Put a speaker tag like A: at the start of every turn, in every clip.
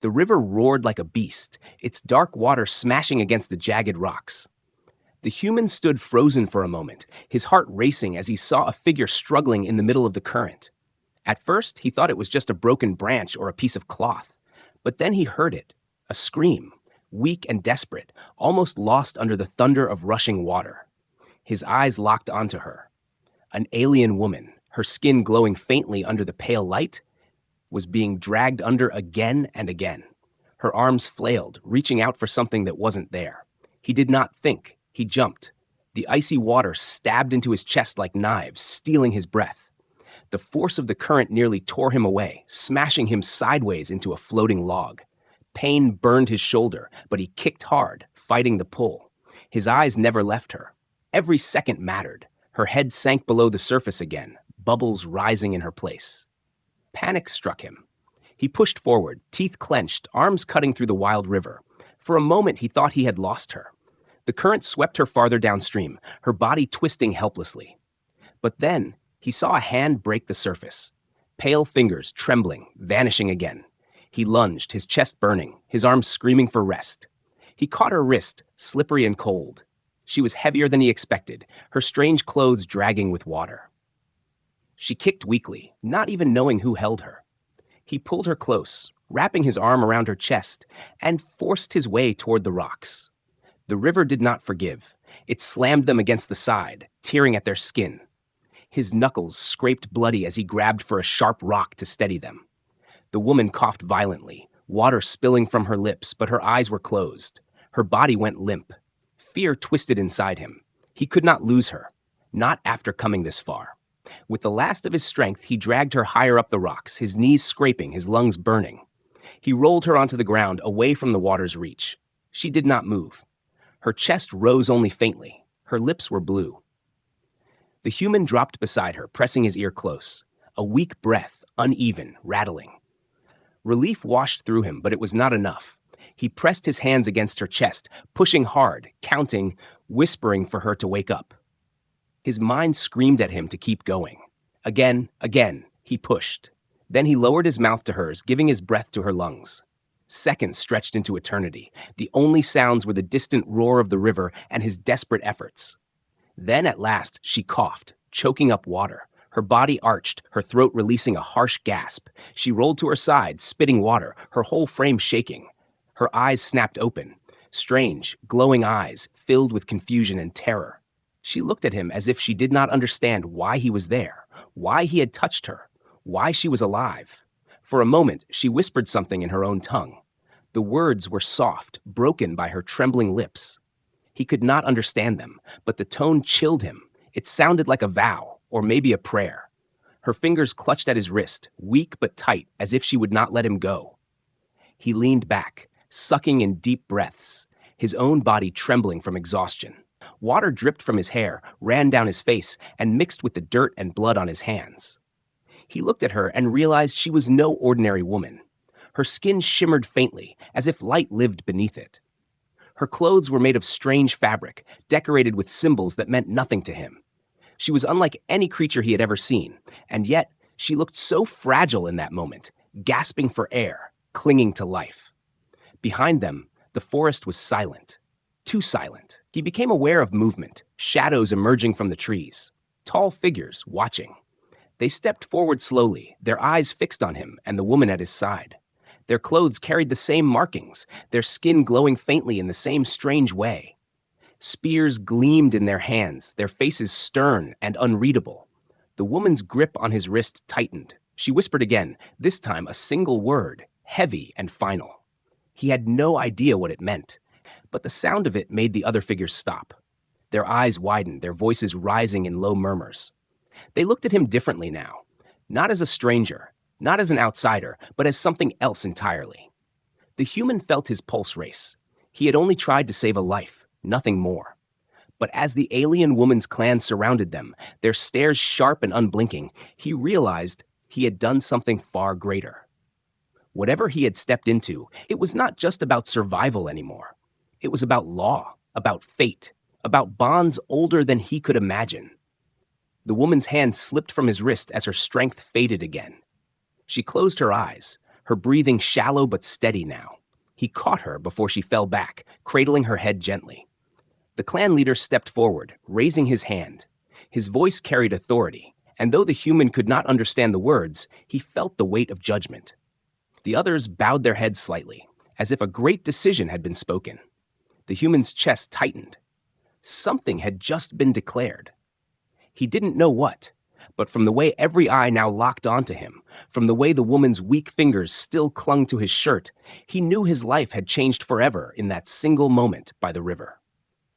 A: The river roared like a beast, its dark water smashing against the jagged rocks. The human stood frozen for a moment, his heart racing as he saw a figure struggling in the middle of the current. At first, he thought it was just a broken branch or a piece of cloth, but then he heard it, a scream, weak and desperate, almost lost under the thunder of rushing water. His eyes locked onto her. An alien woman, her skin glowing faintly under the pale light, was being dragged under again and again. Her arms flailed, reaching out for something that wasn't there. He did not think. He jumped. The icy water stabbed into his chest like knives, stealing his breath. The force of the current nearly tore him away, smashing him sideways into a floating log. Pain burned his shoulder, but he kicked hard, fighting the pull. His eyes never left her. Every second mattered. Her head sank below the surface again, bubbles rising in her place. Panic struck him. He pushed forward, teeth clenched, arms cutting through the wild river. For a moment, he thought he had lost her. The current swept her farther downstream, her body twisting helplessly. But then, he saw a hand break the surface. Pale fingers trembling, vanishing again. He lunged, his chest burning, his arms screaming for rest. He caught her wrist, slippery and cold. She was heavier than he expected, her strange clothes dragging with water. She kicked weakly, not even knowing who held her. He pulled her close, wrapping his arm around her chest, and forced his way toward the rocks. The river did not forgive. It slammed them against the side, tearing at their skin. His knuckles scraped bloody as he grabbed for a sharp rock to steady them. The woman coughed violently, water spilling from her lips, but her eyes were closed. Her body went limp. Fear twisted inside him. He could not lose her, not after coming this far. With the last of his strength, he dragged her higher up the rocks, his knees scraping, his lungs burning. He rolled her onto the ground, away from the water's reach. She did not move. Her chest rose only faintly. Her lips were blue. The human dropped beside her, pressing his ear close. A weak breath, uneven, rattling. Relief washed through him, but it was not enough. He pressed his hands against her chest, pushing hard, counting, whispering for her to wake up. His mind screamed at him to keep going. Again, he pushed. Then he lowered his mouth to hers, giving his breath to her lungs. Seconds stretched into eternity. The only sounds were the distant roar of the river and his desperate efforts. Then at last, she coughed, choking up water. Her body arched, her throat releasing a harsh gasp. She rolled to her side, spitting water, her whole frame shaking. Her eyes snapped open, strange, glowing eyes filled with confusion and terror. She looked at him as if she did not understand why he was there, why he had touched her, why she was alive. For a moment, she whispered something in her own tongue. The words were soft, broken by her trembling lips. He could not understand them, but the tone chilled him. It sounded like a vow, or maybe a prayer. Her fingers clutched at his wrist, weak but tight, as if she would not let him go. He leaned back, sucking in deep breaths, his own body trembling from exhaustion. Water dripped from his hair, ran down his face, and mixed with the dirt and blood on his hands. He looked at her and realized she was no ordinary woman. Her skin shimmered faintly, as if light lived beneath it. Her clothes were made of strange fabric, decorated with symbols that meant nothing to him. She was unlike any creature he had ever seen, and yet she looked so fragile in that moment, gasping for air, clinging to life. Behind them, the forest was silent. Too silent. He became aware of movement, shadows emerging from the trees, tall figures watching. They stepped forward slowly, their eyes fixed on him and the woman at his side. Their clothes carried the same markings, their skin glowing faintly in the same strange way. Spears gleamed in their hands, their faces stern and unreadable. The woman's grip on his wrist tightened. She whispered again, this time a single word, heavy and final. He had no idea what it meant, but the sound of it made the other figures stop. Their eyes widened, their voices rising in low murmurs. They looked at him differently now, not as a stranger, not as an outsider, but as something else entirely. The human felt his pulse race. He had only tried to save a life, nothing more. But as the alien woman's clan surrounded them, their stares sharp and unblinking, he realized he had done something far greater. Whatever he had stepped into, it was not just about survival anymore. It was about law, about fate, about bonds older than he could imagine. The woman's hand slipped from his wrist as her strength faded again. She closed her eyes, her breathing shallow but steady now. He caught her before she fell back, cradling her head gently. The clan leader stepped forward, raising his hand. His voice carried authority, and though the human could not understand the words, he felt the weight of judgment. The others bowed their heads slightly, as if a great decision had been spoken. The human's chest tightened. Something had just been declared. He didn't know what, but from the way every eye now locked onto him, from the way the woman's weak fingers still clung to his shirt, he knew his life had changed forever in that single moment by the river.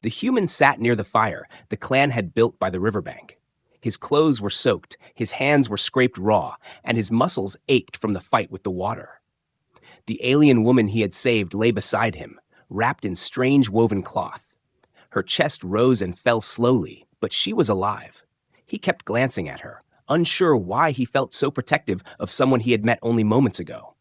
A: The human sat near the fire the clan had built by the riverbank. His clothes were soaked, his hands were scraped raw, and his muscles ached from the fight with the water. The alien woman he had saved lay beside him, wrapped in strange woven cloth. Her chest rose and fell slowly, but she was alive. He kept glancing at her, unsure why he felt so protective of someone he had met only moments ago.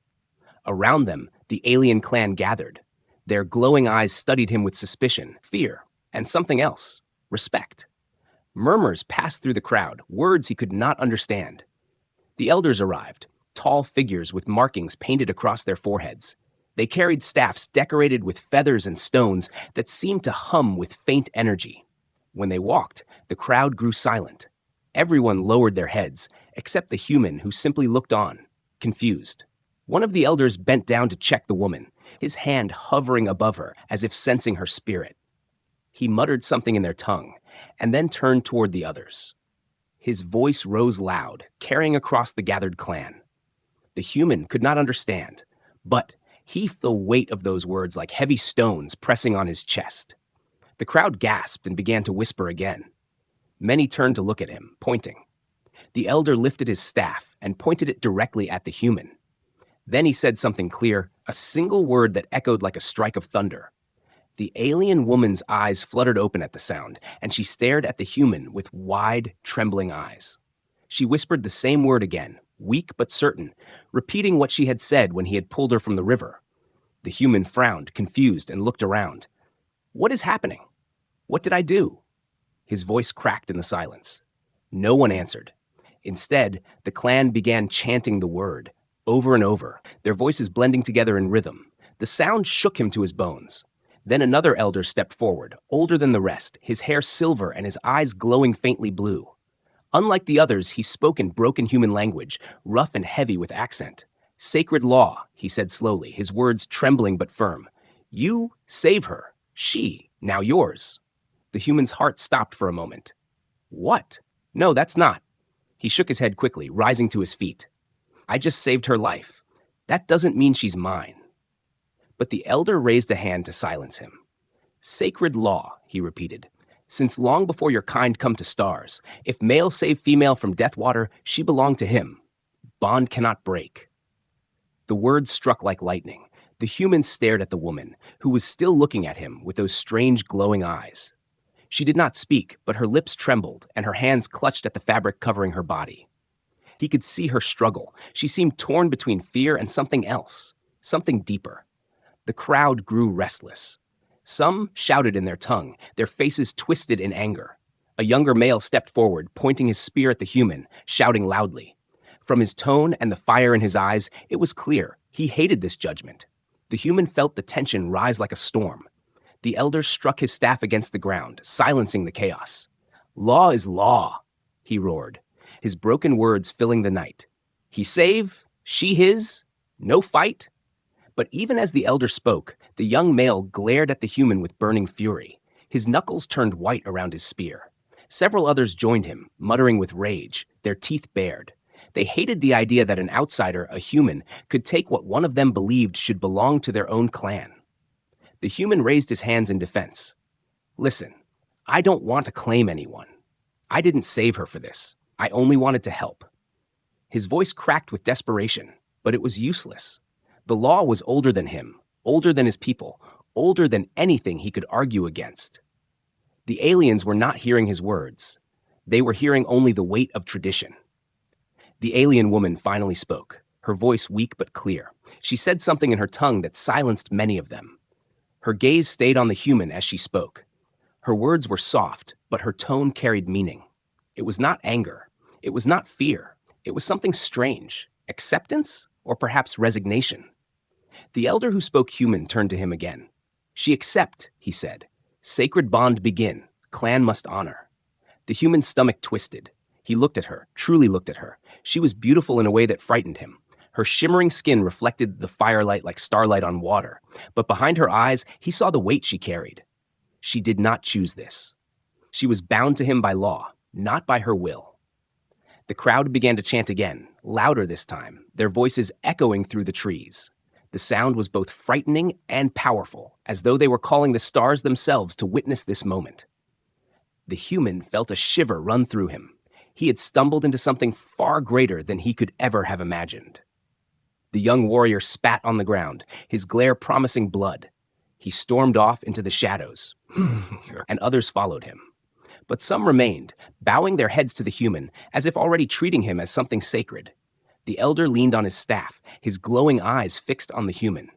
A: Around them, the alien clan gathered. Their glowing eyes studied him with suspicion, fear, and something else, respect. Murmurs passed through the crowd, words he could not understand. The elders arrived, tall figures with markings painted across their foreheads. They carried staffs decorated with feathers and stones that seemed to hum with faint energy. When they walked, the crowd grew silent. Everyone lowered their heads, except the human who simply looked on, confused. One of the elders bent down to check the woman, his hand hovering above her as if sensing her spirit. He muttered something in their tongue, and then turned toward the others. His voice rose loud, carrying across the gathered clan. The human could not understand, but he felt the weight of those words like heavy stones pressing on his chest. The crowd gasped and began to whisper again. Many turned to look at him, pointing. The elder lifted his staff and pointed it directly at the human. Then he said something clear, a single word that echoed like a strike of thunder. The alien woman's eyes fluttered open at the sound, and she stared at the human with wide, trembling eyes. She whispered the same word again, weak but certain, repeating what she had said when he had pulled her from the river. The human frowned, confused, and looked around. "What is happening? What did I do?" His voice cracked in the silence. No one answered. Instead, the clan began chanting the word, over and over, their voices blending together in rhythm. The sound shook him to his bones. Then another elder stepped forward, older than the rest, his hair silver and his eyes glowing faintly blue. Unlike the others, he spoke in broken human language, rough and heavy with accent. "Sacred law," he said slowly, his words trembling but firm. "You save her. She, now yours." The human's heart stopped for a moment. "What? No, that's not." He shook his head quickly, rising to his feet. "I just saved her life. That doesn't mean she's mine." But the elder raised a hand to silence him. "Sacred law," he repeated. "Since long before your kind come to stars, if male save female from death water, she belonged to him. Bond cannot break." The words struck like lightning. The human stared at the woman, who was still looking at him with those strange glowing eyes. She did not speak, but her lips trembled, and her hands clutched at the fabric covering her body. He could see her struggle. She seemed torn between fear and something else, something deeper. The crowd grew restless. Some shouted in their tongue, their faces twisted in anger. A younger male stepped forward, pointing his spear at the human, shouting loudly. From his tone and the fire in his eyes, it was clear he hated this judgment. The human felt the tension rise like a storm. The elder struck his staff against the ground, silencing the chaos. "Law is law," he roared, his broken words filling the night. "He save, she his, no fight." But even as the elder spoke, the young male glared at the human with burning fury. His knuckles turned white around his spear. Several others joined him, muttering with rage, their teeth bared. They hated the idea that an outsider, a human, could take what one of them believed should belong to their own clan. The human raised his hands in defense. "Listen, I don't want to claim anyone. I didn't save her for this. I only wanted to help." His voice cracked with desperation, but it was useless. The law was older than him, older than his people, older than anything he could argue against. The aliens were not hearing his words. They were hearing only the weight of tradition. The alien woman finally spoke, her voice weak but clear. She said something in her tongue that silenced many of them. Her gaze stayed on the human as she spoke. Her words were soft, but her tone carried meaning. It was not anger. It was not fear. It was something strange. Acceptance? or perhaps resignation. The elder who spoke human turned to him again. "She accept," he said. "Sacred bond begin. Clan must honor." The human's stomach twisted. He looked at her, truly looked at her. She was beautiful in a way that frightened him. Her shimmering skin reflected the firelight like starlight on water, but behind her eyes, he saw the weight she carried. She did not choose this. She was bound to him by law, not by her will. The crowd began to chant again, louder this time, their voices echoing through the trees. The sound was both frightening and powerful, as though they were calling the stars themselves to witness this moment. The human felt a shiver run through him. He had stumbled into something far greater than he could ever have imagined. The young warrior spat on the ground, his glare promising blood. He stormed off into the shadows, and others followed him. But some remained, bowing their heads to the human, as if already treating him as something sacred. The elder leaned on his staff, his glowing eyes fixed on the human.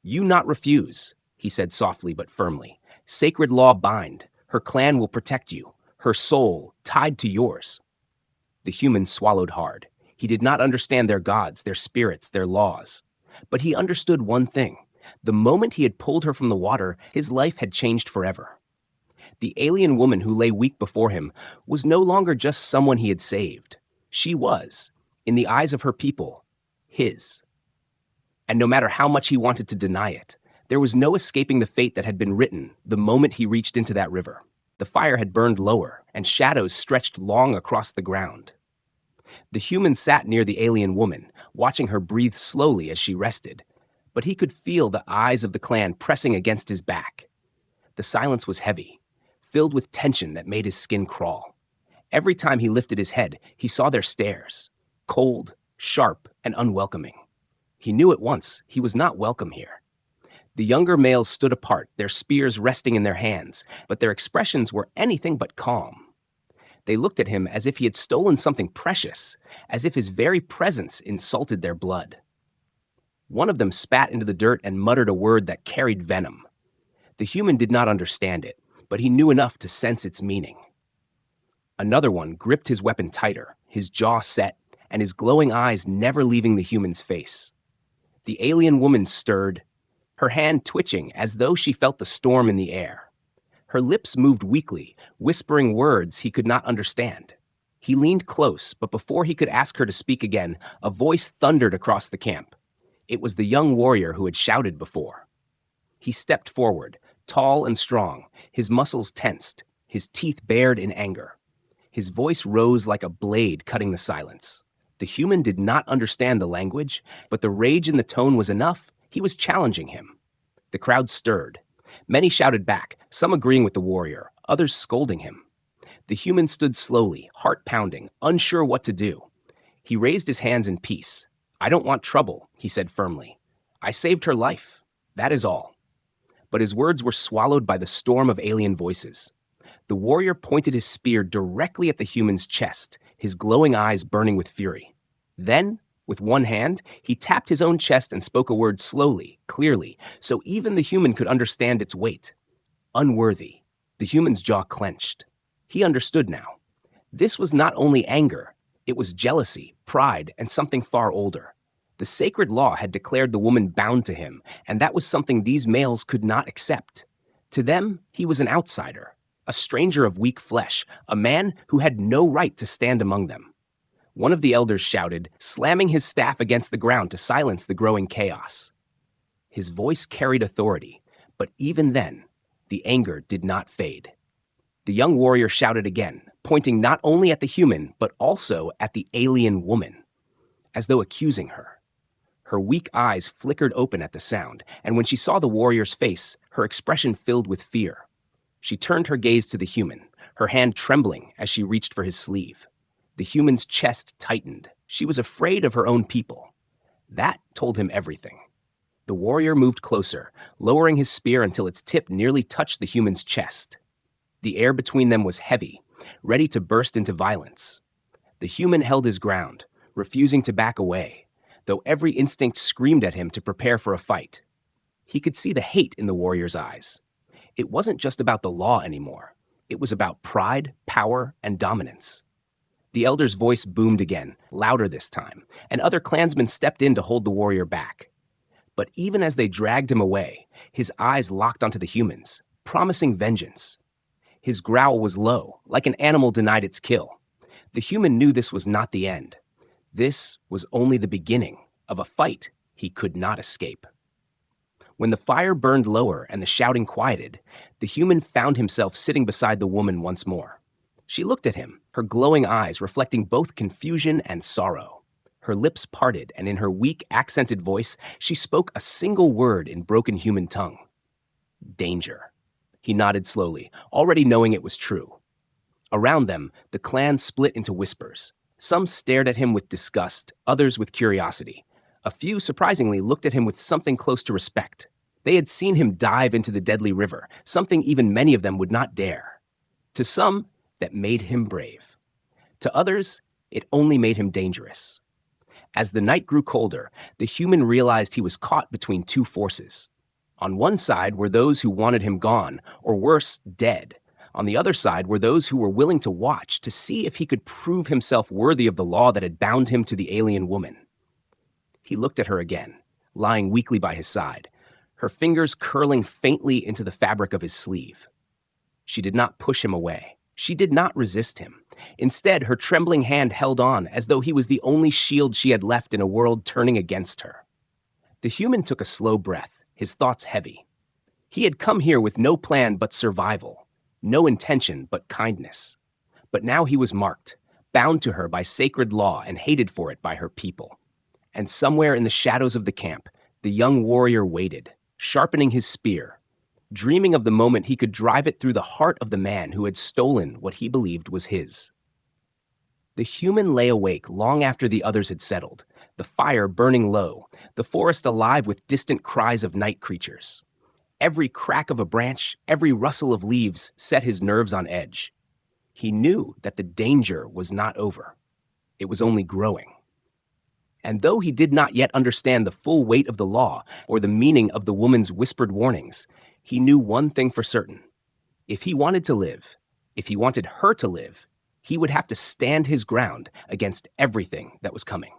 A: "You not refuse," he said softly but firmly. "Sacred law bind. Her clan will protect you, her soul tied to yours." The human swallowed hard. He did not understand their gods, their spirits, their laws. But he understood one thing. The moment he had pulled her from the water, his life had changed forever. The alien woman who lay weak before him was no longer just someone he had saved. She was, in the eyes of her people, his. And no matter how much he wanted to deny it, there was no escaping the fate that had been written the moment he reached into that river. The fire had burned lower, and shadows stretched long across the ground. The human sat near the alien woman, watching her breathe slowly as she rested, but he could feel the eyes of the clan pressing against his back. The silence was heavy, filled with tension that made his skin crawl. Every time he lifted his head, he saw their stares, cold, sharp, and unwelcoming. He knew at once he was not welcome here. The younger males stood apart, their spears resting in their hands, but their expressions were anything but calm. They looked at him as if he had stolen something precious, as if his very presence insulted their blood. One of them spat into the dirt and muttered a word that carried venom. The human did not understand it, but he knew enough to sense its meaning. Another one gripped his weapon tighter, his jaw set, and his glowing eyes never leaving the human's face. The alien woman stirred, her hand twitching as though she felt the storm in the air. Her lips moved weakly, whispering words he could not understand. He leaned close, but before he could ask her to speak again, a voice thundered across the camp. It was the young warrior who had shouted before. He stepped forward, tall and strong, his muscles tensed, his teeth bared in anger. His voice rose like a blade cutting the silence. The human did not understand the language, but the rage in the tone was enough. He was challenging him. The crowd stirred. Many shouted back, some agreeing with the warrior, others scolding him. The human stood slowly, heart pounding, unsure what to do. He raised his hands in peace. "I don't want trouble," he said firmly. "I saved her life. That is all." But his words were swallowed by the storm of alien voices. The warrior pointed his spear directly at the human's chest, his glowing eyes burning with fury. Then, with one hand, he tapped his own chest and spoke a word slowly, clearly, so even the human could understand its weight. Unworthy. The human's jaw clenched. He understood now. This was not only anger, it was jealousy, pride, and something far older. The sacred law had declared the woman bound to him, and that was something these males could not accept. To them, he was an outsider, a stranger of weak flesh, a man who had no right to stand among them. One of the elders shouted, slamming his staff against the ground to silence the growing chaos. His voice carried authority, but even then, the anger did not fade. The young warrior shouted again, pointing not only at the human, but also at the alien woman, as though accusing her. Her weak eyes flickered open at the sound, and when she saw the warrior's face, her expression filled with fear. She turned her gaze to the human, her hand trembling as she reached for his sleeve. The human's chest tightened. She was afraid of her own people. That told him everything. The warrior moved closer, lowering his spear until its tip nearly touched the human's chest. The air between them was heavy, ready to burst into violence. The human held his ground, refusing to back away, though every instinct screamed at him to prepare for a fight. He could see the hate in the warrior's eyes. It wasn't just about the law anymore. It was about pride, power, and dominance. The elder's voice boomed again, louder this time, and other clansmen stepped in to hold the warrior back. But even as they dragged him away, his eyes locked onto the humans, promising vengeance. His growl was low, like an animal denied its kill. The human knew this was not the end. This was only the beginning of a fight he could not escape. When the fire burned lower and the shouting quieted, the human found himself sitting beside the woman once more. She looked at him, her glowing eyes reflecting both confusion and sorrow. Her lips parted, and in her weak, accented voice, she spoke a single word in broken human tongue. Danger. He nodded slowly, already knowing it was true. Around them, the clan split into whispers. Some stared at him with disgust, others with curiosity. A few, surprisingly, looked at him with something close to respect. They had seen him dive into the deadly river, something even many of them would not dare. To some, that made him brave. To others, it only made him dangerous. As the night grew colder, the human realized he was caught between two forces. On one side were those who wanted him gone, or worse, dead. On the other side were those who were willing to watch to see if he could prove himself worthy of the law that had bound him to the alien woman. He looked at her again, lying weakly by his side, her fingers curling faintly into the fabric of his sleeve. She did not push him away. She did not resist him. Instead, her trembling hand held on as though he was the only shield she had left in a world turning against her. The human took a slow breath, his thoughts heavy. He had come here with no plan but survival, no intention but kindness. But now he was marked, bound to her by sacred law and hated for it by her people. And somewhere in the shadows of the camp, the young warrior waited, sharpening his spear, dreaming of the moment he could drive it through the heart of the man who had stolen what he believed was his. The human lay awake long after the others had settled, the fire burning low, the forest alive with distant cries of night creatures. Every crack of a branch, every rustle of leaves set his nerves on edge. He knew that the danger was not over. It was only growing. And though he did not yet understand the full weight of the law or the meaning of the woman's whispered warnings, he knew one thing for certain. If he wanted to live, if he wanted her to live, he would have to stand his ground against everything that was coming.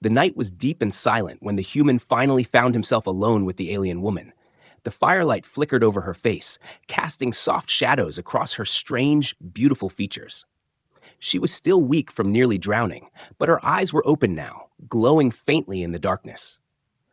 A: The night was deep and silent when the human finally found himself alone with the alien woman. The firelight flickered over her face, casting soft shadows across her strange, beautiful features. She was still weak from nearly drowning, but her eyes were open now, glowing faintly in the darkness.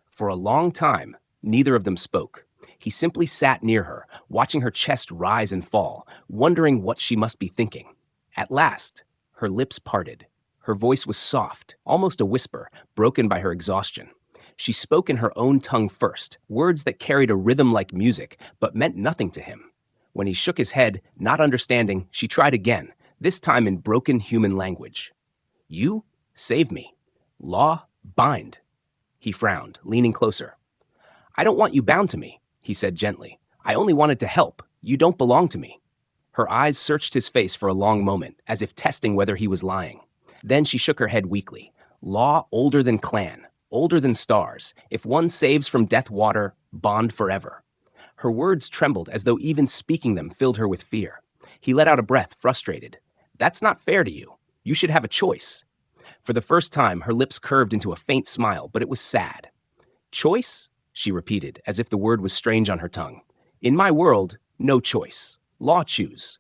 A: For a long time, neither of them spoke. He simply sat near her, watching her chest rise and fall, wondering what she must be thinking. At last, her lips parted. Her voice was soft, almost a whisper, broken by her exhaustion. She spoke in her own tongue first, words that carried a rhythm like music, but meant nothing to him. When he shook his head, not understanding, she tried again, this time in broken human language. You save me. Law, bind. He frowned, leaning closer. I don't want you bound to me, he said gently. I only wanted to help. You don't belong to me. Her eyes searched his face for a long moment, as if testing whether he was lying. Then she shook her head weakly. Law older than clan, older than stars. If one saves from death water, bond forever. Her words trembled as though even speaking them filled her with fear. He let out a breath, frustrated. That's not fair to you. You should have a choice. For the first time, her lips curved into a faint smile, but it was sad. Choice? She repeated, as if the word was strange on her tongue. In my world, no choice. Law choose.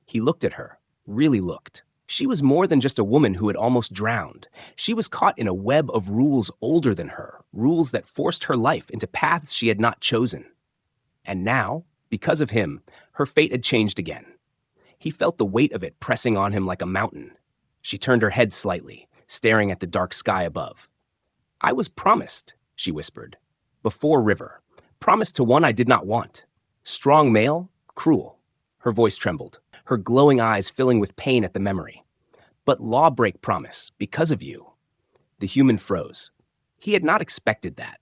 A: He looked at her, really looked. She was more than just a woman who had almost drowned. She was caught in a web of rules older than her, rules that forced her life into paths she had not chosen. And now, because of him, her fate had changed again. He felt the weight of it pressing on him like a mountain. She turned her head slightly, staring at the dark sky above. I was promised, she whispered. Before River. Promised to one I did not want. Strong male, cruel. Her voice trembled, her glowing eyes filling with pain at the memory. But law break promise, because of you. The human froze. He had not expected that.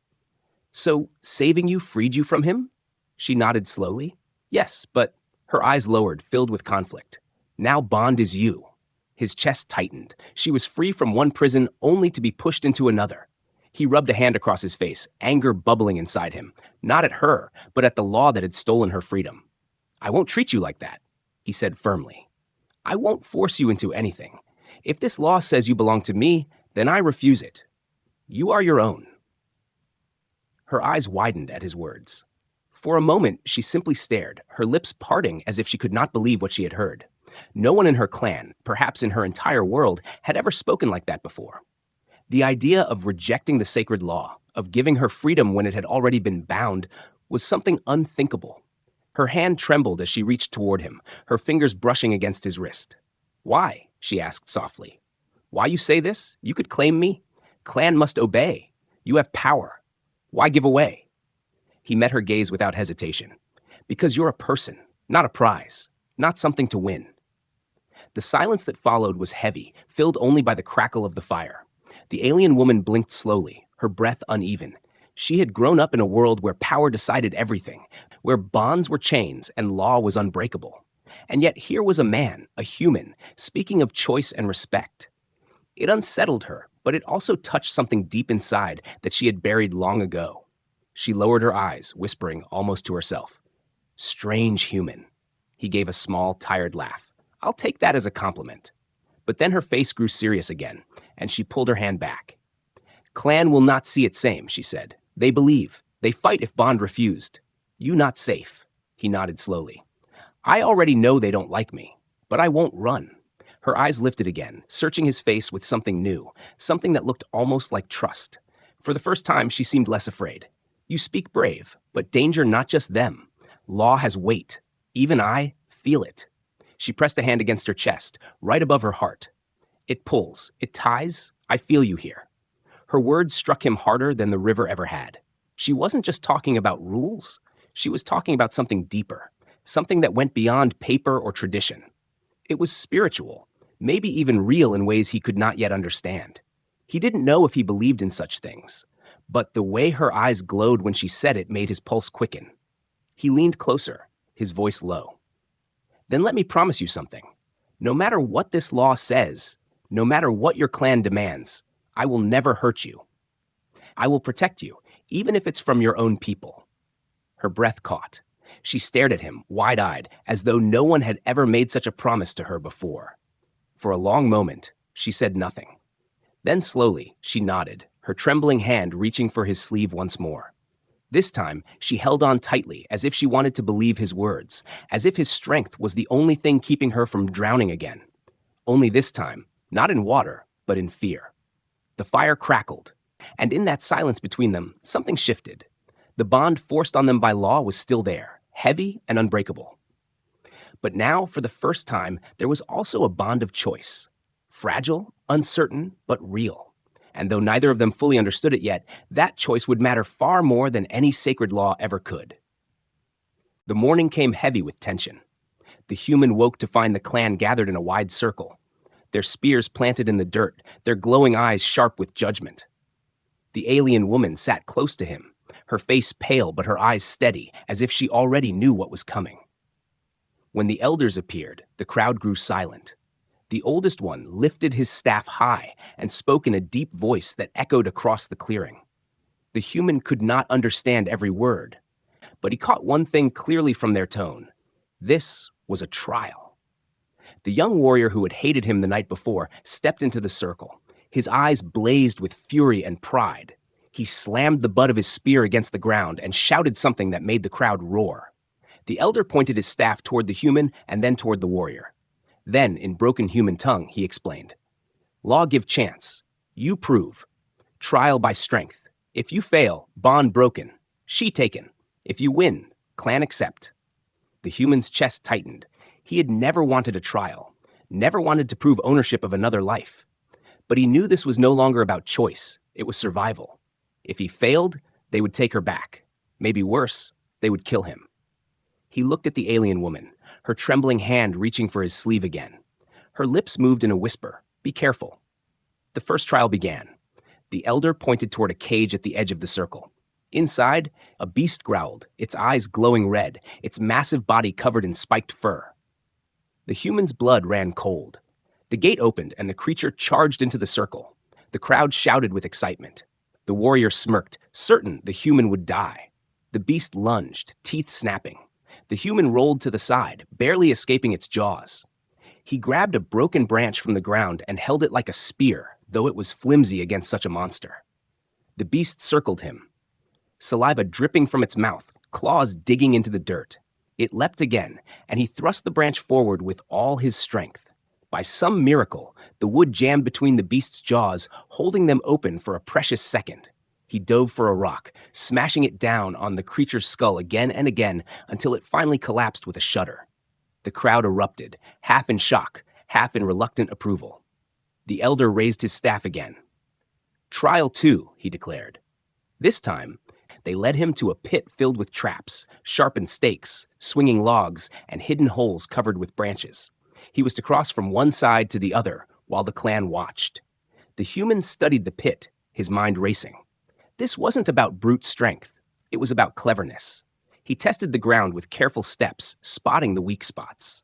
A: So, saving you freed you from him? She nodded slowly. Yes, but her eyes lowered, filled with conflict. Now bond is you. His chest tightened. She was free from one prison only to be pushed into another. He rubbed a hand across his face, anger bubbling inside him, not at her, but at the law that had stolen her freedom. I won't treat you like that, he said firmly. I won't force you into anything. If this law says you belong to me, then I refuse it. You are your own." Her eyes widened at his words. For a moment, she simply stared, her lips parting as if she could not believe what she had heard. No one in her clan, perhaps in her entire world, had ever spoken like that before. The idea of rejecting the sacred law, of giving her freedom when it had already been bound, was something unthinkable. Her hand trembled as she reached toward him, her fingers brushing against his wrist. "Why?" she asked softly. "Why you say this? You could claim me. Clan must obey. You have power. Why give away?" He met her gaze without hesitation. "Because you're a person, not a prize, not something to win." The silence that followed was heavy, filled only by the crackle of the fire. The alien woman blinked slowly, her breath uneven. She had grown up in a world where power decided everything, where bonds were chains and law was unbreakable. And yet here was a man, a human, speaking of choice and respect. It unsettled her, but it also touched something deep inside that she had buried long ago. She lowered her eyes, whispering almost to herself, "Strange human." He gave a small, tired laugh. "I'll take that as a compliment." But then her face grew serious again, and she pulled her hand back. "Clan will not see it same," she said. "They believe. They fight if Bond refused. You not safe." He nodded slowly. "I already know they don't like me, but I won't run." Her eyes lifted again, searching his face with something new, something that looked almost like trust. For the first time, she seemed less afraid. "You speak brave, but danger not just them. Law has weight. Even I feel it." She pressed a hand against her chest, right above her heart. "It pulls. It ties. I feel you here." Her words struck him harder than the river ever had. She wasn't just talking about rules. She was talking about something deeper, something that went beyond paper or tradition. It was spiritual, maybe even real in ways he could not yet understand. He didn't know if he believed in such things, but the way her eyes glowed when she said it made his pulse quicken. He leaned closer, his voice low. "Then let me promise you something. No matter what this law says, no matter what your clan demands, I will never hurt you. I will protect you, even if it's from your own people." Her breath caught. She stared at him, wide-eyed, as though no one had ever made such a promise to her before. For a long moment, she said nothing. Then slowly, she nodded, her trembling hand reaching for his sleeve once more. This time, she held on tightly, as if she wanted to believe his words, as if his strength was the only thing keeping her from drowning again. Only this time, not in water, but in fear. The fire crackled, and in that silence between them, something shifted. The bond forced on them by law was still there, heavy and unbreakable. But now, for the first time, there was also a bond of choice. Fragile, uncertain, but real. And though neither of them fully understood it yet, that choice would matter far more than any sacred law ever could. The morning came heavy with tension. The human woke to find the clan gathered in a wide circle, their spears planted in the dirt, their glowing eyes sharp with judgment. The alien woman sat close to him, her face pale but her eyes steady, as if she already knew what was coming. When the elders appeared, the crowd grew silent. The oldest one lifted his staff high and spoke in a deep voice that echoed across the clearing. The human could not understand every word, but he caught one thing clearly from their tone. This was a trial. The young warrior who had hated him the night before stepped into the circle. His eyes blazed with fury and pride. He slammed the butt of his spear against the ground and shouted something that made the crowd roar. The elder pointed his staff toward the human and then toward the warrior. Then, in broken human tongue, he explained, "Law give chance. You prove. Trial by strength. If you fail, bond broken. She taken. If you win, clan accept." The human's chest tightened. He had never wanted a trial, never wanted to prove ownership of another life. But he knew this was no longer about choice. It was survival. If he failed, they would take her back. Maybe worse, they would kill him. He looked at the alien woman, her trembling hand reaching for his sleeve again. Her lips moved in a whisper, "Be careful." The first trial began. The elder pointed toward a cage at the edge of the circle. Inside, a beast growled, its eyes glowing red, its massive body covered in spiked fur. The human's blood ran cold. The gate opened and the creature charged into the circle. The crowd shouted with excitement. The warrior smirked, certain the human would die. The beast lunged, teeth snapping. The human rolled to the side, barely escaping its jaws. He grabbed a broken branch from the ground and held it like a spear, though it was flimsy against such a monster. The beast circled him, saliva dripping from its mouth, claws digging into the dirt. It leapt again, and he thrust the branch forward with all his strength. By some miracle, the wood jammed between the beast's jaws, holding them open for a precious second. He dove for a rock, smashing it down on the creature's skull again and again until it finally collapsed with a shudder. The crowd erupted, half in shock, half in reluctant approval. The elder raised his staff again. "Trial 2, he declared. This time, they led him to a pit filled with traps, sharpened stakes, swinging logs, and hidden holes covered with branches. He was to cross from one side to the other while the clan watched. The human studied the pit, his mind racing. This wasn't about brute strength. It was about cleverness. He tested the ground with careful steps, spotting the weak spots.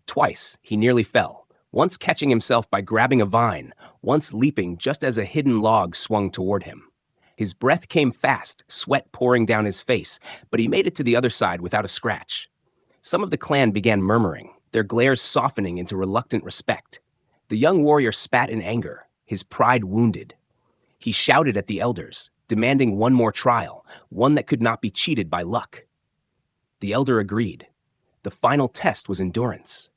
A: Twice, he nearly fell, once catching himself by grabbing a vine, once leaping just as a hidden log swung toward him. His breath came fast, sweat pouring down his face, but he made it to the other side without a scratch. Some of the clan began murmuring, their glares softening into reluctant respect. The young warrior spat in anger, his pride wounded. He shouted at the elders, demanding one more trial, one that could not be cheated by luck. The elder agreed. The final test was endurance.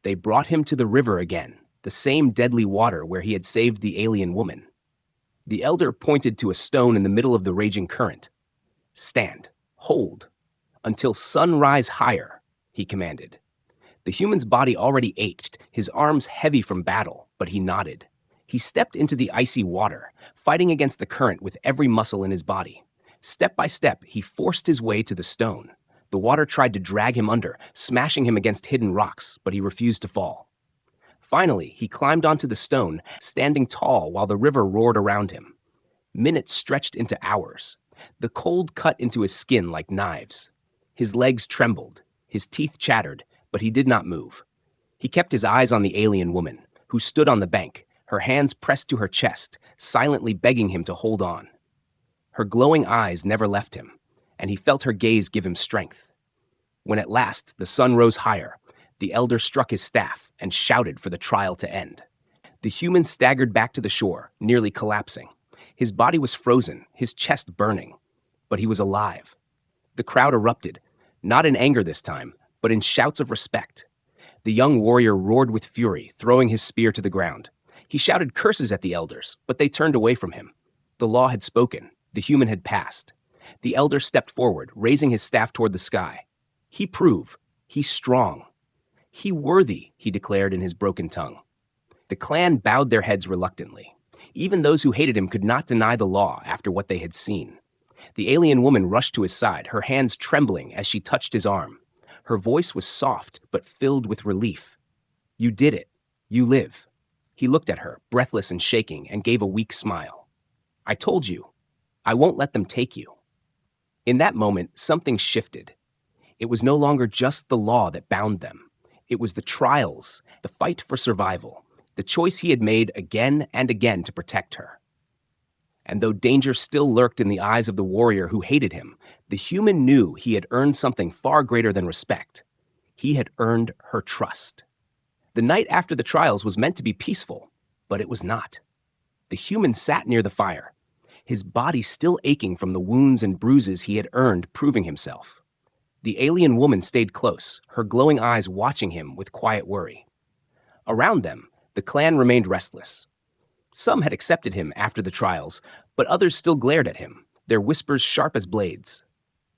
A: They brought him to the river again, the same deadly water where he had saved the alien woman. The elder pointed to a stone in the middle of the raging current. "Stand, hold, until sun rise higher," he commanded. The human's body already ached, his arms heavy from battle, but he nodded. He stepped into the icy water, fighting against the current with every muscle in his body. Step by step, he forced his way to the stone. The water tried to drag him under, smashing him against hidden rocks, but he refused to fall. Finally, he climbed onto the stone, standing tall while the river roared around him. Minutes stretched into hours. The cold cut into his skin like knives. His legs trembled, his teeth chattered, but he did not move. He kept his eyes on the alien woman, who stood on the bank, her hands pressed to her chest, silently begging him to hold on. Her glowing eyes never left him, and he felt her gaze give him strength. When at last the sun rose higher, the elder struck his staff and shouted for the trial to end. The human staggered back to the shore, nearly collapsing. His body was frozen, his chest burning, but he was alive. The crowd erupted, not in anger this time, but in shouts of respect. The young warrior roared with fury, throwing his spear to the ground. He shouted curses at the elders, but they turned away from him. The law had spoken. The human had passed. The elder stepped forward, raising his staff toward the sky. "He prove. He's strong. He worthy," he declared in his broken tongue. The clan bowed their heads reluctantly. Even those who hated him could not deny the law after what they had seen. The alien woman rushed to his side, her hands trembling as she touched his arm. Her voice was soft, but filled with relief. "You did it. You live." He looked at her, breathless and shaking, and gave a weak smile. "I told you. I won't let them take you." In that moment, something shifted. It was no longer just the law that bound them. It was the trials, the fight for survival, the choice he had made again and again to protect her. And though danger still lurked in the eyes of the warrior who hated him, the human knew he had earned something far greater than respect. He had earned her trust. The night after the trials was meant to be peaceful, but it was not. The human sat near the fire, his body still aching from the wounds and bruises he had earned proving himself. The alien woman stayed close, her glowing eyes watching him with quiet worry. Around them, the clan remained restless. Some had accepted him after the trials, but others still glared at him, their whispers sharp as blades.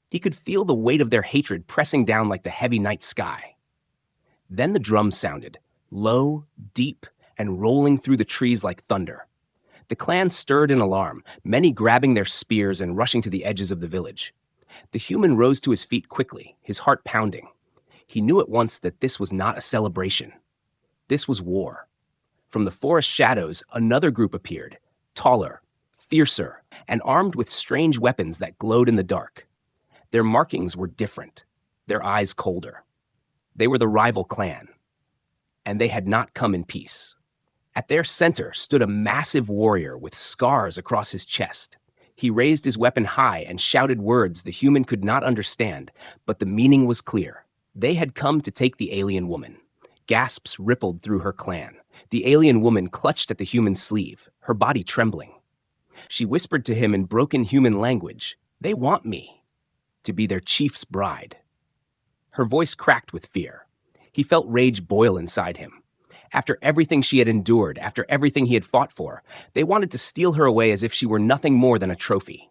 A: He could feel the weight of their hatred pressing down like the heavy night sky. Then the drums sounded, low, deep, and rolling through the trees like thunder. The clan stirred in alarm, many grabbing their spears and rushing to the edges of the village. The human rose to his feet quickly, his heart pounding. He knew at once that this was not a celebration. This was war. From the forest shadows, another group appeared, taller, fiercer, and armed with strange weapons that glowed in the dark. Their markings were different, their eyes colder. They were the rival clan, and they had not come in peace. At their center stood a massive warrior with scars across his chest. He raised his weapon high and shouted words the human could not understand, but the meaning was clear. They had come to take the alien woman, Gasps rippled through her clan. The alien woman clutched at the human's sleeve, her body trembling. She whispered to him in broken human language, "They want me to be their chief's bride." Her voice cracked with fear. He felt rage boil inside him. After everything she had endured, after everything he had fought for, they wanted to steal her away as if she were nothing more than a trophy.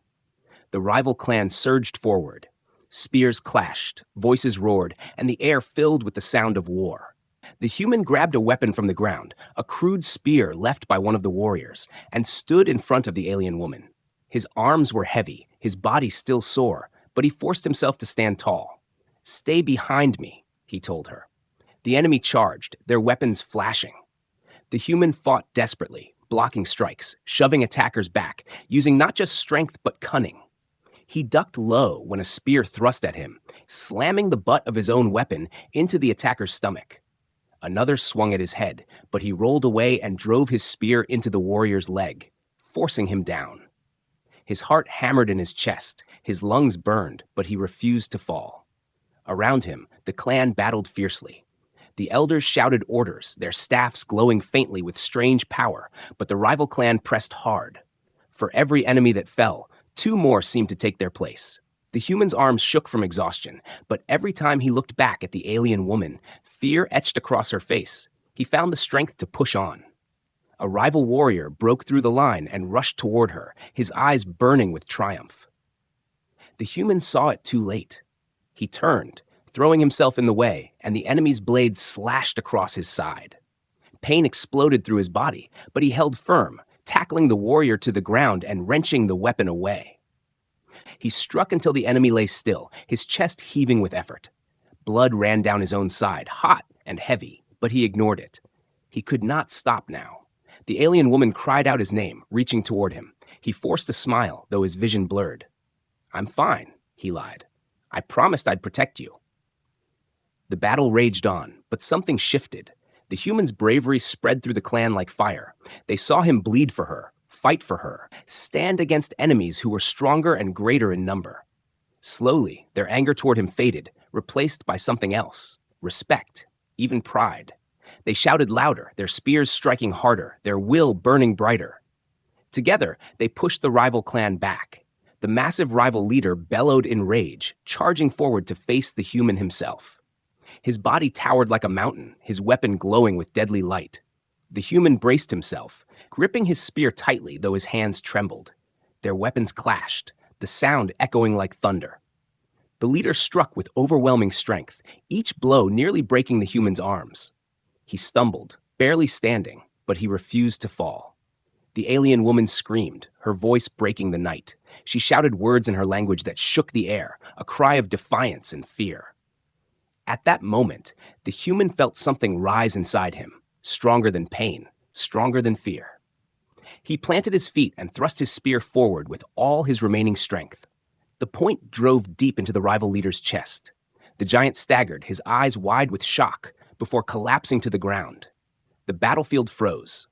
A: The rival clan surged forward. Spears clashed, voices roared, and the air filled with the sound of war. The human grabbed a weapon from the ground, a crude spear left by one of the warriors, and stood in front of the alien woman. His arms were heavy, his body still sore, but he forced himself to stand tall. "Stay behind me," he told her. The enemy charged, their weapons flashing. The human fought desperately, blocking strikes, shoving attackers back, using not just strength but cunning. He ducked low when a spear thrust at him, slamming the butt of his own weapon into the attacker's stomach. Another swung at his head, but he rolled away and drove his spear into the warrior's leg, forcing him down. His heart hammered in his chest, his lungs burned, but he refused to fall. Around him, the clan battled fiercely. The elders shouted orders, their staffs glowing faintly with strange power, but the rival clan pressed hard. For every enemy that fell, 2 more seemed to take their place. The human's arms shook from exhaustion, but every time he looked back at the alien woman, fear etched across her face. He found the strength to push on. A rival warrior broke through the line and rushed toward her, his eyes burning with triumph. The human saw it too late. He turned, throwing himself in the way, and the enemy's blade slashed across his side. Pain exploded through his body, but he held firm, tackling the warrior to the ground and wrenching the weapon away. He struck until the enemy lay still, his chest heaving with effort. Blood ran down his own side, hot and heavy, but he ignored it. He could not stop now. The alien woman cried out his name, reaching toward him. He forced a smile, though his vision blurred. "I'm fine," he lied. "I promised I'd protect you." The battle raged on, but something shifted. The human's bravery spread through the clan like fire. They saw him bleed for her, fight for her, stand against enemies who were stronger and greater in number. Slowly, their anger toward him faded, replaced by something else: respect, even pride. They shouted louder, their spears striking harder, their will burning brighter. Together, they pushed the rival clan back. The massive rival leader bellowed in rage, charging forward to face the human himself. His body towered like a mountain, his weapon glowing with deadly light. The human braced himself, gripping his spear tightly, though his hands trembled. Their weapons clashed, the sound echoing like thunder. The leader struck with overwhelming strength, each blow nearly breaking the human's arms. He stumbled, barely standing, but he refused to fall. The alien woman screamed, her voice breaking the night. She shouted words in her language that shook the air, a cry of defiance and fear. At that moment, the human felt something rise inside him, stronger than pain, stronger than fear. He planted his feet and thrust his spear forward with all his remaining strength. The point drove deep into the rival leader's chest. The giant staggered, his eyes wide with shock, before collapsing to the ground. The battlefield froze.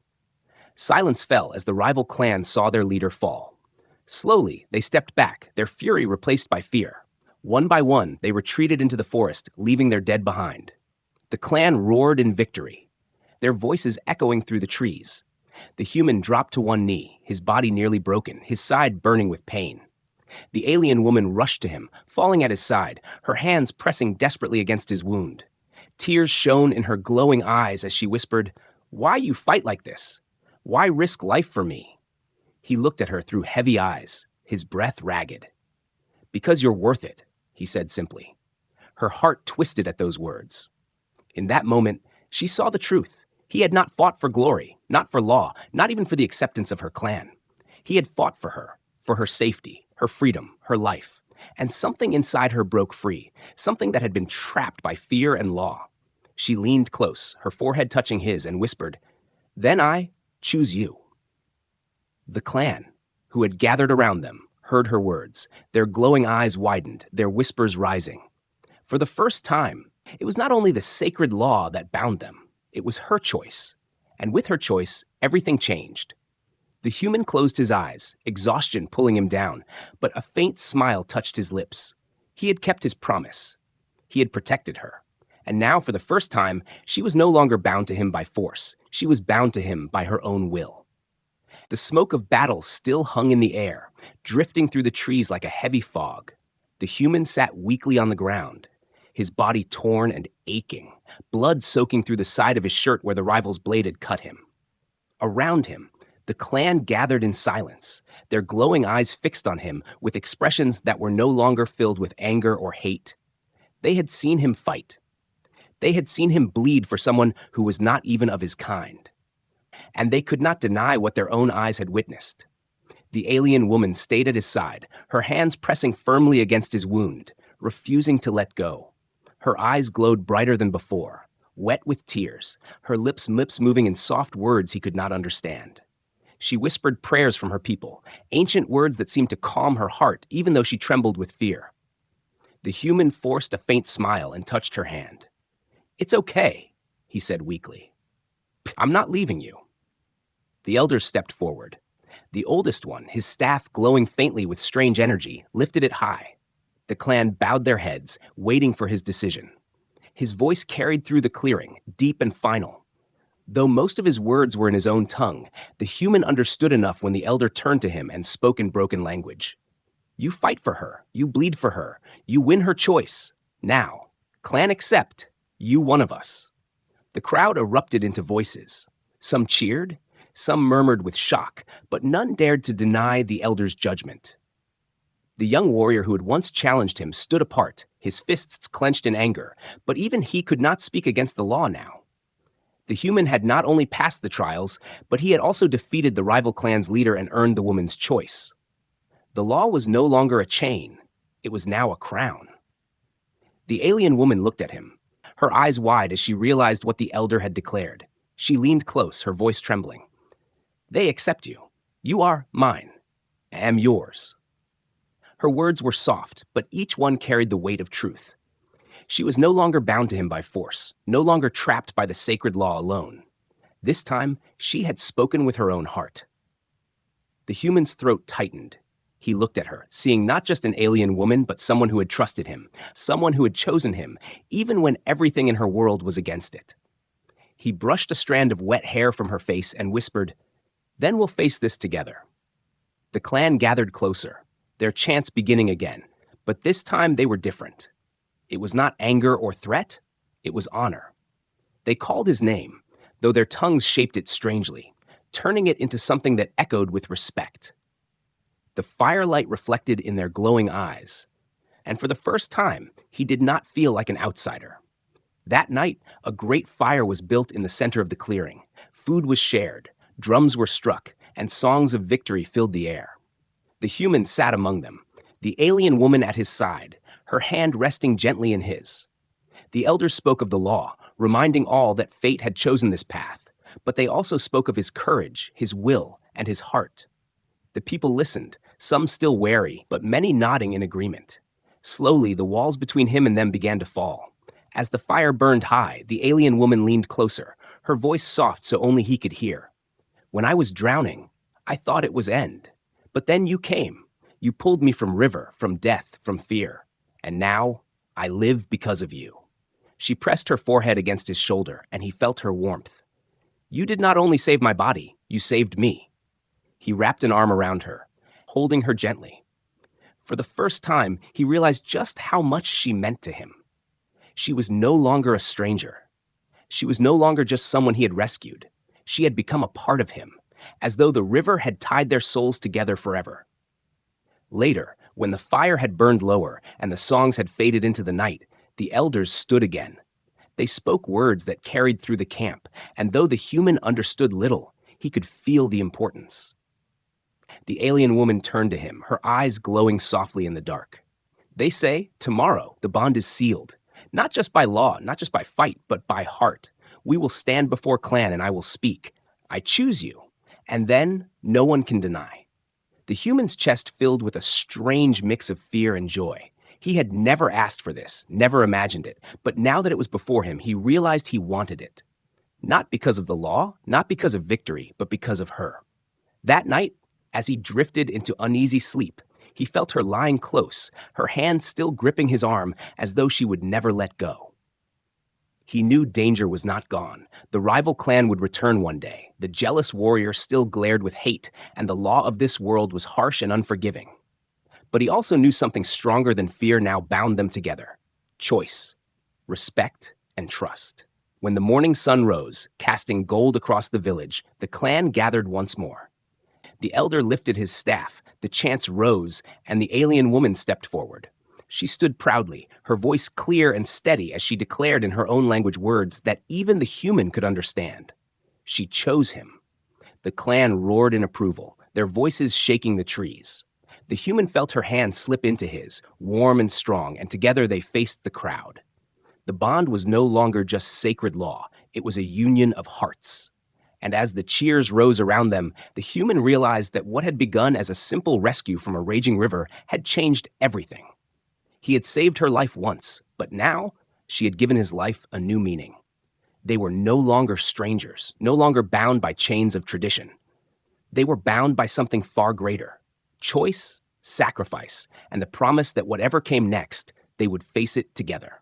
A: Silence fell as the rival clans saw their leader fall. Slowly, they stepped back, their fury replaced by fear. One by one, they retreated into the forest, leaving their dead behind. The clan roared in victory, their voices echoing through the trees. The human dropped to one knee, his body nearly broken, his side burning with pain. The alien woman rushed to him, falling at his side, her hands pressing desperately against his wound. Tears shone in her glowing eyes as she whispered, "Why you fight like this? Why risk life for me?" He looked at her through heavy eyes, his breath ragged. "Because you're worth it," he said simply. Her heart twisted at those words. In that moment, she saw the truth. He had not fought for glory, not for law, not even for the acceptance of her clan. He had fought for her safety, her freedom, her life. And something inside her broke free, something that had been trapped by fear and law. She leaned close, her forehead touching his, and whispered, "Then I choose you." The clan, who had gathered around them, heard her words, their glowing eyes widened, their whispers rising. For the first time, it was not only the sacred law that bound them, it was her choice. And with her choice, everything changed. The human closed his eyes, exhaustion pulling him down, but a faint smile touched his lips. He had kept his promise. He had protected her. And now, for the first time, she was no longer bound to him by force. She was bound to him by her own will. The smoke of battle still hung in the air, drifting through the trees like a heavy fog. The human sat weakly on the ground, his body torn and aching, blood soaking through the side of his shirt where the rival's blade had cut him. Around him, the clan gathered in silence, their glowing eyes fixed on him with expressions that were no longer filled with anger or hate. They had seen him fight. They had seen him bleed for someone who was not even of his kind. And they could not deny what their own eyes had witnessed. The alien woman stayed at his side, her hands pressing firmly against his wound, refusing to let go. Her eyes glowed brighter than before, wet with tears, her lips moving in soft words he could not understand. She whispered prayers from her people, ancient words that seemed to calm her heart even though she trembled with fear. The human forced a faint smile and touched her hand. "It's okay," he said weakly. "I'm not leaving you." The elders stepped forward. The oldest one, his staff glowing faintly with strange energy, lifted it high. The clan bowed their heads, waiting for his decision. His voice carried through the clearing, deep and final. Though most of his words were in his own tongue, the human understood enough when the elder turned to him and spoke in broken language. "You fight for her. You bleed for her. You win her choice. Now, clan accept. You one of us." The crowd erupted into voices. Some cheered, some murmured with shock, but none dared to deny the elder's judgment. The young warrior who had once challenged him stood apart, his fists clenched in anger, but even he could not speak against the law now. The human had not only passed the trials, but he had also defeated the rival clan's leader and earned the woman's choice. The law was no longer a chain, it was now a crown. The alien woman looked at him, her eyes wide as she realized what the elder had declared. She leaned close, her voice trembling. "They accept you. You are mine. I am yours." Her words were soft, but each one carried the weight of truth. She was no longer bound to him by force, no longer trapped by the sacred law alone. This time, she had spoken with her own heart. The human's throat tightened. He looked at her, seeing not just an alien woman, but someone who had trusted him, someone who had chosen him, even when everything in her world was against it. He brushed a strand of wet hair from her face and whispered, "Then we'll face this together." The clan gathered closer, their chants beginning again, but this time they were different. It was not anger or threat, it was honor. They called his name, though their tongues shaped it strangely, turning it into something that echoed with respect. The firelight reflected in their glowing eyes, and for the first time, he did not feel like an outsider. That night, a great fire was built in the center of the clearing. Food was shared, drums were struck, and songs of victory filled the air. The human sat among them, the alien woman at his side, her hand resting gently in his. The elders spoke of the law, reminding all that fate had chosen this path, but they also spoke of his courage, his will, and his heart. The people listened, some still wary, but many nodding in agreement. Slowly, the walls between him and them began to fall. As the fire burned high, the alien woman leaned closer, her voice soft so only he could hear. "When I was drowning, I thought it was end. But then you came. You pulled me from river, from death, from fear. And now, I live because of you." She pressed her forehead against his shoulder, and he felt her warmth. "You did not only save my body, you saved me." He wrapped an arm around her, holding her gently. For the first time, he realized just how much she meant to him. She was no longer a stranger. She was no longer just someone he had rescued. She had become a part of him, as though the river had tied their souls together forever. Later, when the fire had burned lower and the songs had faded into the night, the elders stood again. They spoke words that carried through the camp, and though the human understood little, he could feel the importance. The alien woman turned to him, her eyes glowing softly in the dark. "They say, tomorrow, the bond is sealed. Not just by law, not just by fight, but by heart. We will stand before clan and I will speak. I choose you. And then, no one can deny." The human's chest filled with a strange mix of fear and joy. He had never asked for this, never imagined it, but now that it was before him, he realized he wanted it. Not because of the law, not because of victory, but because of her. That night, as he drifted into uneasy sleep, he felt her lying close, her hand still gripping his arm as though she would never let go. He knew danger was not gone. The rival clan would return one day. The jealous warrior still glared with hate, and the law of this world was harsh and unforgiving. But he also knew something stronger than fear now bound them together: choice, respect, and trust. When the morning sun rose, casting gold across the village, the clan gathered once more. The elder lifted his staff, the chants rose, and the alien woman stepped forward. She stood proudly, her voice clear and steady as she declared in her own language words that even the human could understand. She chose him. The clan roared in approval, their voices shaking the trees. The human felt her hand slip into his, warm and strong, and together they faced the crowd. The bond was no longer just sacred law, it was a union of hearts. And as the cheers rose around them, the human realized that what had begun as a simple rescue from a raging river had changed everything. He had saved her life once, but now she had given his life a new meaning. They were no longer strangers, no longer bound by chains of tradition. They were bound by something far greater: choice, sacrifice, and the promise that whatever came next, they would face it together.